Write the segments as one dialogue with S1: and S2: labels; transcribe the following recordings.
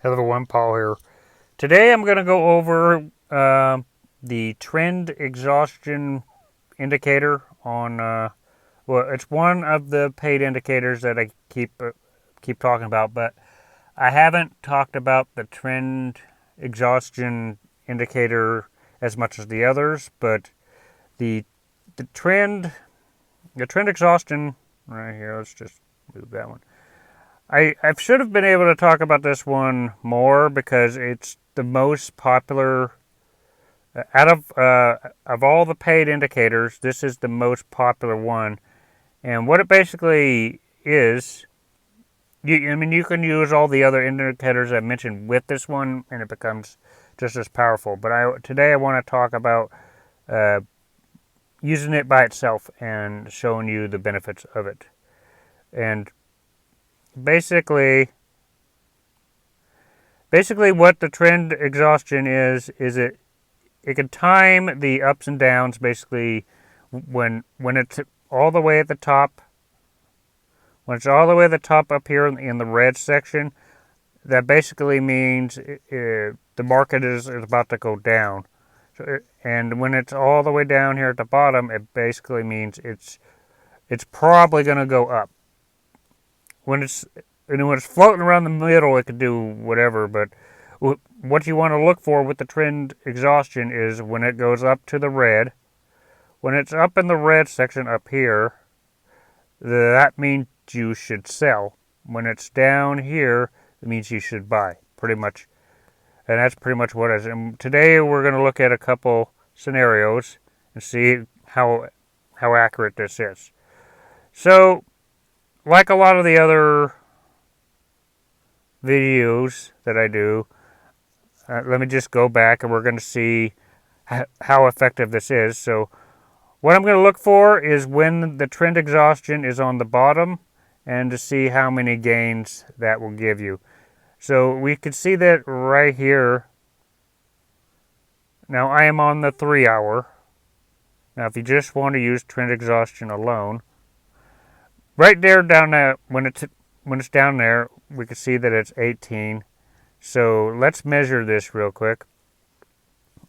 S1: Hello everyone, Paul here. Today I'm going to go over the trend exhaustion indicator on, well, it's one of the paid indicators that I keep talking about, but I haven't talked about the trend exhaustion indicator as much as the others, but the the trend the trend exhaustion right here, let's just move that one. I should have been able to talk about this one more because it's the most popular out of all the paid indicators. This is the most popular one, and what it basically is, I mean, you can use all the other indicators I mentioned with this one, and it becomes just as powerful. But today I want to talk about uh, using it by itself and showing you the benefits of it. And basically, what the trend exhaustion is it can time the ups and downs. Basically, when it's all the way at the top, when it's all the way at the top up here in the red section, that basically means the market is about to go down. And when it's all the way down here at the bottom, it basically means it's probably going to go up. When it's floating around the middle, it could do whatever. But what you want to look for with the trend exhaustion is when it goes up to the red. When it's up in the red section up here, that means you should sell. When it's down here, it means you should buy. Pretty much, and that's pretty much what it is. And today we're going to look at a couple scenarios and see how accurate this is. So, like a lot of the other videos that I do, let me just go back and we're going to see how effective this is. So what I'm going to look for is when the trend exhaustion is on the bottom and to see how many gains that will give you. So we can see that right here. Now I am on the 3 hour. Now if you just want to use trend exhaustion alone, right there down there, when it's down there, we can see that it's 18. So let's measure this real quick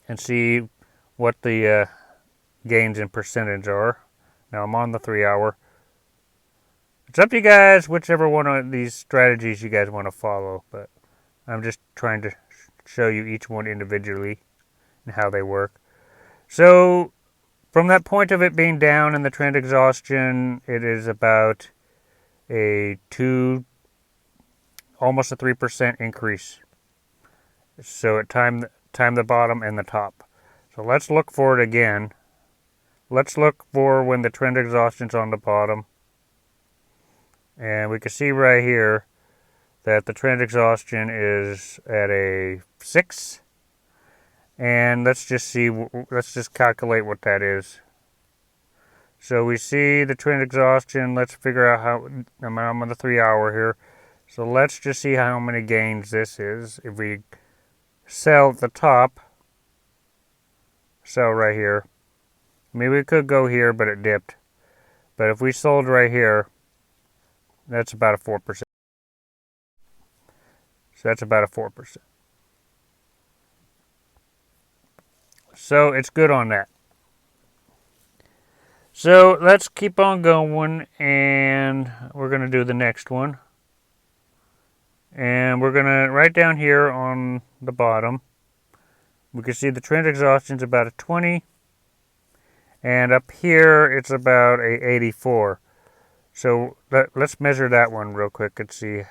S1: and see what the gains in percentage are. Now I'm on the 3 hour. It's up to you guys, whichever one of these strategies you guys want to follow, but I'm just trying to show you each one individually and how they work. So from that point of it being down in the trend exhaustion, it is about almost a 3% increase. So it timed the bottom and the top. So let's look for it again. Let's look for when the trend exhaustion's on the bottom. And we can see right here that the trend exhaustion is at a 6. And let's just calculate what that is. So we see the trend exhaustion. Let's figure out how, I'm on the 3 hour here. So let's just see how many gains this is. If we sell at the top, sell right here. Maybe we could go here, but it dipped. But if we sold right here, that's about a 4%. So that's about a 4%. So it's good on that. So let's keep on going, and we're going to do the next one. And we're going to, right down here on the bottom, we can see the trend exhaustion is about a 20. And up here, it's about a 84. So let's measure that one real quick and see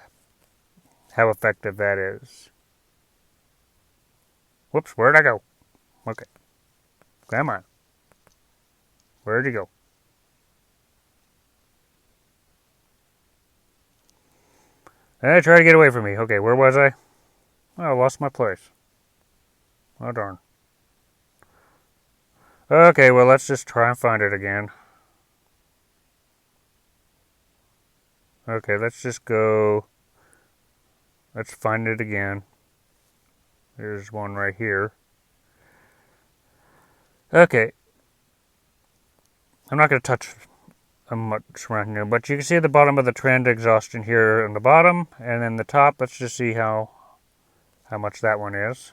S1: how effective that is. Whoops, where'd I go? Okay. Come on. Where'd you go? Try to get away from me. Okay, where was I? Oh, I lost my place. Oh, darn. Okay, well, let's just try and find it again. Okay, let's just go. Let's find it again. There's one right here. Okay. I'm not going to touch much around here, but you can see at the bottom of the trend exhaustion here on the bottom, and then the top. Let's just see how how much that one is.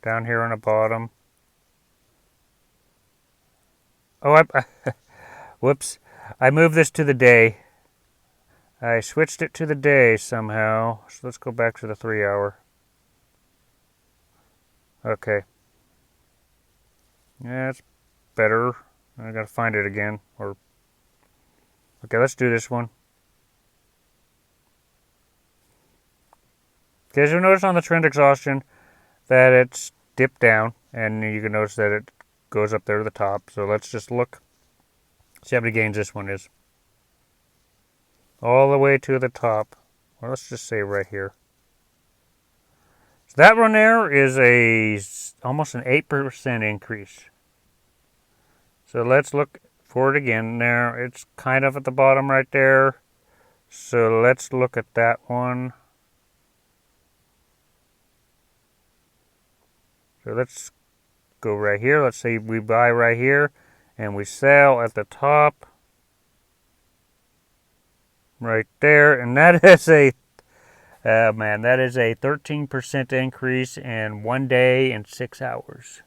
S1: Down here on the bottom. Oh, whoops. I moved this to the day. I switched it to the day somehow. So let's go back to the 3 hour. Okay. Yeah, it's better. I gotta find it again. Okay, let's do this one. Okay, as you'll notice on the Trend Exhaustion that it's dipped down, and you can notice that it goes up there to the top. So let's just look, see how many gains this one is. All the way to the top. Well, let's just say right here. So that one there is almost an 8% increase. So let's look for it again. There, it's kind of at the bottom right there. So let's look at that one. So let's go right here. Let's say we buy right here and we sell at the top right there. And that is that is a 13% increase in 1 day and 6 hours.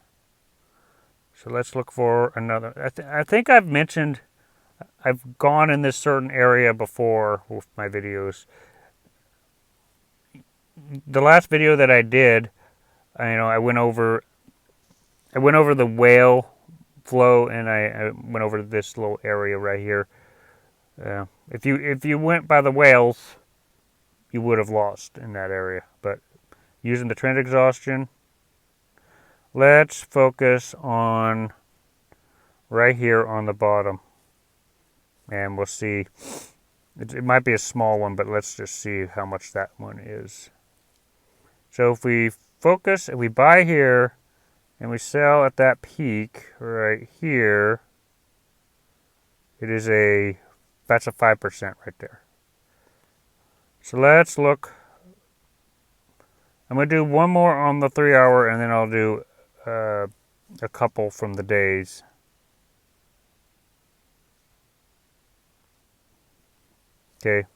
S1: So let's look for another. I think I've gone in this certain area before with my videos. The last video that I did, I went over the whale flow, and I went over this little area right here. If you went by the whales, you would have lost in that area. But using the Trend Exhaustion, let's focus on right here on the bottom, and we'll see. It might be a small one, but let's just see how much that one is. So if we focus and we buy here and we sell at that peak right here, that's a 5% right there. So let's look. I'm going to do one more on the 3 hour, and then I'll do a couple from the days. Okay.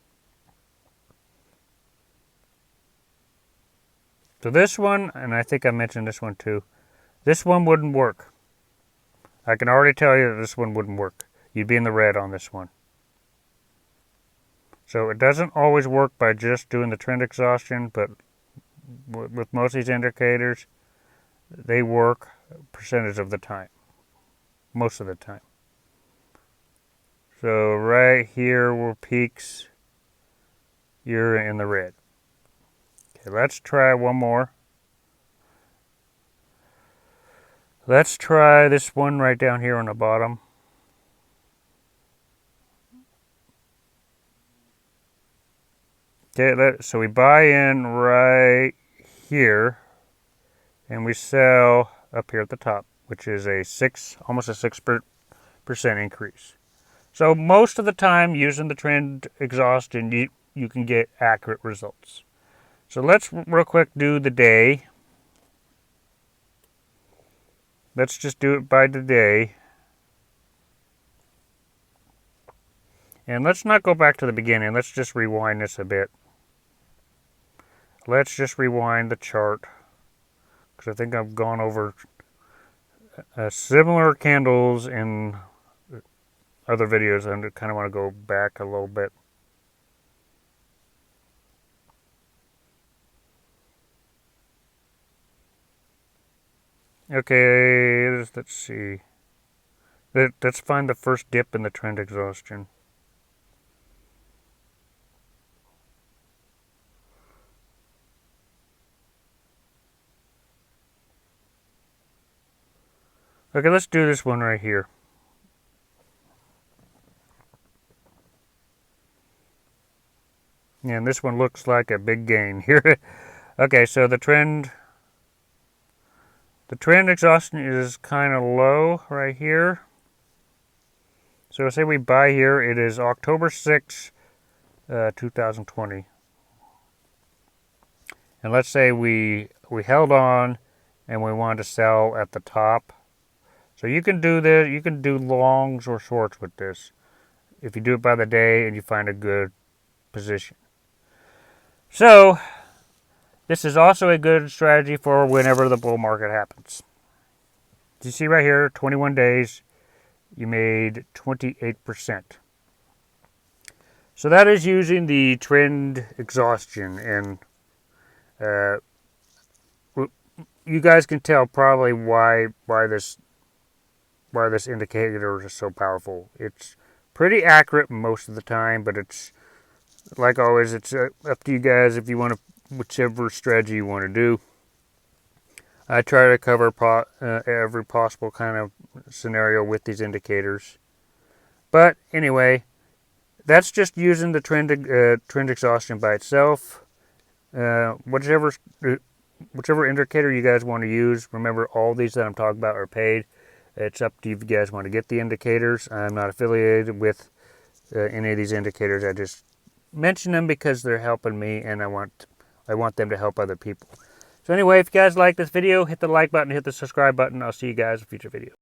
S1: So this one, and I think I mentioned this one too, this one wouldn't work. I can already tell you that this one wouldn't work. You'd be in the red on this one. So it doesn't always work by just doing the Trend Exhaustion, but with most of these indicators, they work percentage of the time. Most of the time. So right here where peaks, you're in the red. Okay, let's try one more. Let's try this one right down here on the bottom. Okay, so we buy in right here, and we sell up here at the top, which is almost a 6% increase. So most of the time, using the Trend Exhaustion, you can get accurate results. So let's real quick do the day. Let's just do it by the day. And let's not go back to the beginning. Let's just rewind this a bit. Let's just rewind the chart, because I think I've gone over similar candles in other videos, and I kind of want to go back a little bit. Okay, let's see. Let's find the first dip in the Trend Exhaustion. Okay, let's do this one right here. And this one looks like a big gain here. Okay, so the trend exhaustion is kind of low right here. So say we buy here, it is October 6, 2020. And let's say we held on and we wanted to sell at the top. So you can do this, you can do longs or shorts with this if you do it by the day and you find a good position. So This is also a good strategy for whenever the bull market happens. You see right here, 21 days, you made 28%. So that is using the Trend Exhaustion, and you guys can tell probably why this indicator is so powerful. It's pretty accurate most of the time, but it's like always, it's up to you guys if you want to, whichever strategy you want to do. I try to cover every possible kind of scenario with these indicators. But anyway, that's just using the trend exhaustion by itself. Whichever indicator you guys want to use. Remember, all these that I'm talking about are paid. It's up to you if you guys want to get the indicators. I'm not affiliated with any of these indicators. I just mention them because they're helping me, and I want them to help other people. So anyway, if you guys like this video, hit the like button, hit the subscribe button. I'll see you guys in future videos.